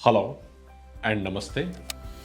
Hello and Namaste.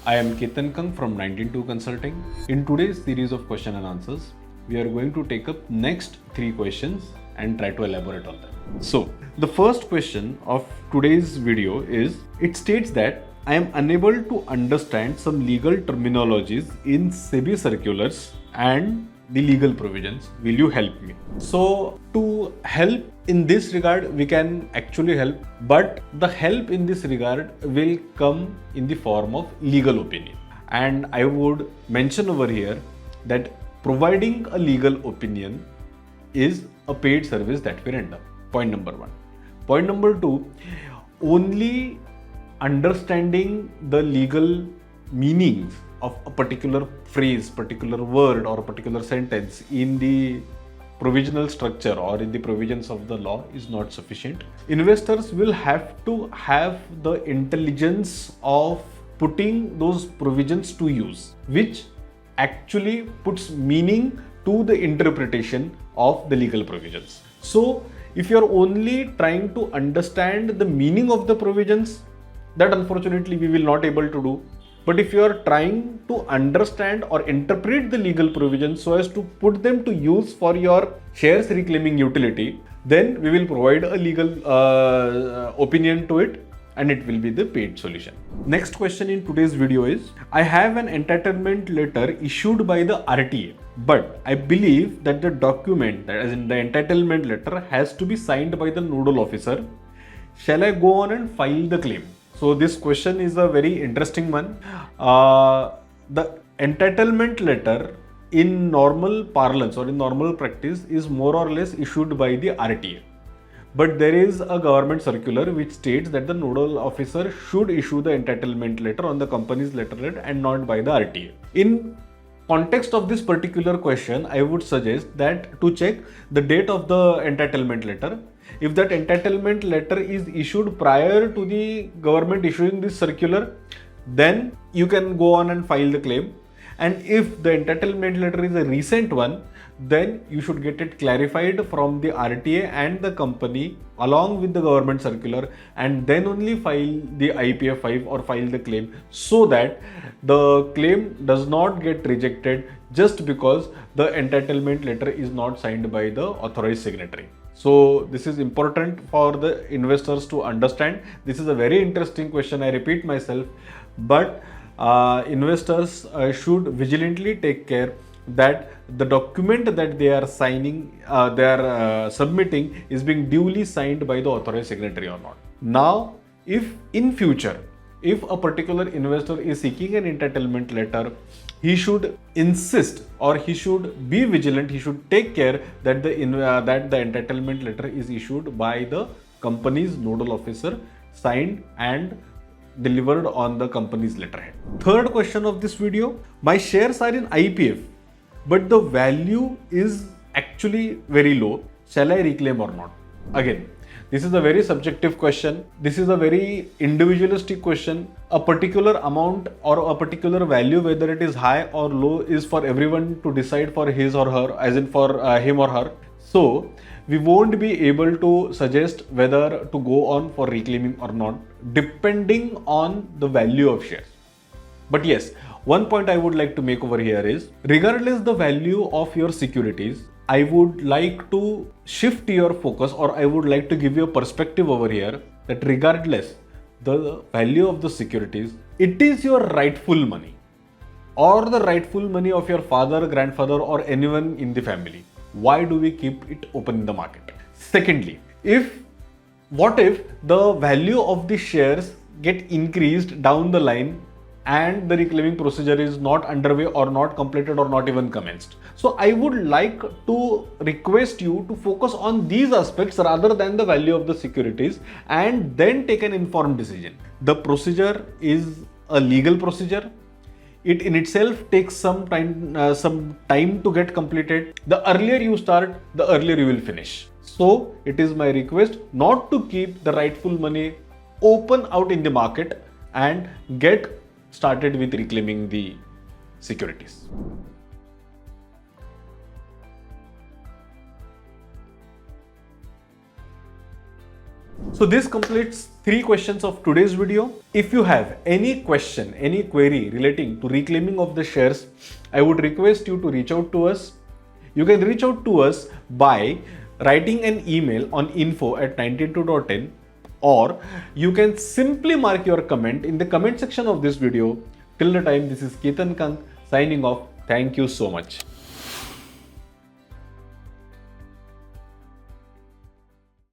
I am Ketan Kank from 192 Consulting. In today's series of question and answers, we are going to take up next 3 questions and try to elaborate on them. So, the first question of today's video is, it states that I am unable to understand some legal terminologies in SEBI circulars and the legal provisions. Will you help me? So, to help in this regard, we can actually help, but the help in this regard will come in the form of legal opinion. And I would mention over here that providing a legal opinion is a paid service that we render. Point number 1. Point number 2, only understanding the legal meanings of a particular phrase, particular word or a particular sentence in the provisional structure or in the provisions of the law is not sufficient. Investors will have to have the intelligence of putting those provisions to use, which actually puts meaning to the interpretation of the legal provisions. So, if you're only trying to understand the meaning of the provisions, that unfortunately we will not able to do. But if you are trying to understand or interpret the legal provisions so as to put them to use for your shares reclaiming utility, then we will provide a legal opinion to it, and it will be the paid solution. Next question in today's video is, I have an entitlement letter issued by the RTA, but I believe that the document, that is in the entitlement letter, has to be signed by the nodal officer. Shall I go on and file the claim? So this question is a very interesting one. The entitlement letter in normal parlance or in normal practice is more or less issued by the RTA. But there is a government circular which states that the nodal officer should issue the entitlement letter on the company's letterhead and not by the RTA. In context of this particular question, I would suggest that to check the date of the entitlement letter. If that entitlement letter is issued prior to the government issuing this circular, then you can go on and file the claim. And if the entitlement letter is a recent one, then you should get it clarified from the RTA and the company along with the government circular, and then only file the IPF 5 or file the claim, so that the claim does not get rejected just because the entitlement letter is not signed by the authorized signatory. So this is important for the investors to understand. This is a very interesting question, I repeat myself, but investors should vigilantly take care that the document that they are signing, submitting is being duly signed by the authorized signatory or not. Now, if in future, if a particular investor is seeking an entitlement letter, he should insist or he should be vigilant, he should take care that the entitlement letter is issued by the company's nodal officer, signed and delivered on the company's letterhead. Third question of this video, my shares are in IPF, but the value is actually very low. Shall I reclaim or not? Again, this is a very subjective question. This is a very individualistic question. A particular amount or a particular value, whether it is high or low, is for everyone to decide for his or her, as in for him or her. So, we won't be able to suggest whether to go on for reclaiming or not, depending on the value of shares. But yes, one point I would like to make over here is, regardless the value of your securities, I would like to shift your focus, or I would like to give you a perspective over here that regardless the value of the securities, it is your rightful money or the rightful money of your father, grandfather or anyone in the family. Why do we keep it open in the market? Secondly, what if the value of the shares get increased down the line and the reclaiming procedure is not underway or not completed or not even commenced? So I would like to request you to focus on these aspects rather than the value of the securities, and then take an informed decision. The procedure is a legal procedure. It in itself takes some time to get completed. The earlier you start, the earlier you will finish. So it is my request not to keep the rightful money open out in the market and get started with reclaiming the securities. So this completes 3 questions of today's video. If you have any question, any query relating to reclaiming of the shares, I would request you to reach out to us. You can reach out to us by writing an email on info@nineteenTwo.in, or you can simply mark your comment in the comment section of this video. Till the time, this is Ketan Kank signing off. Thank you so much.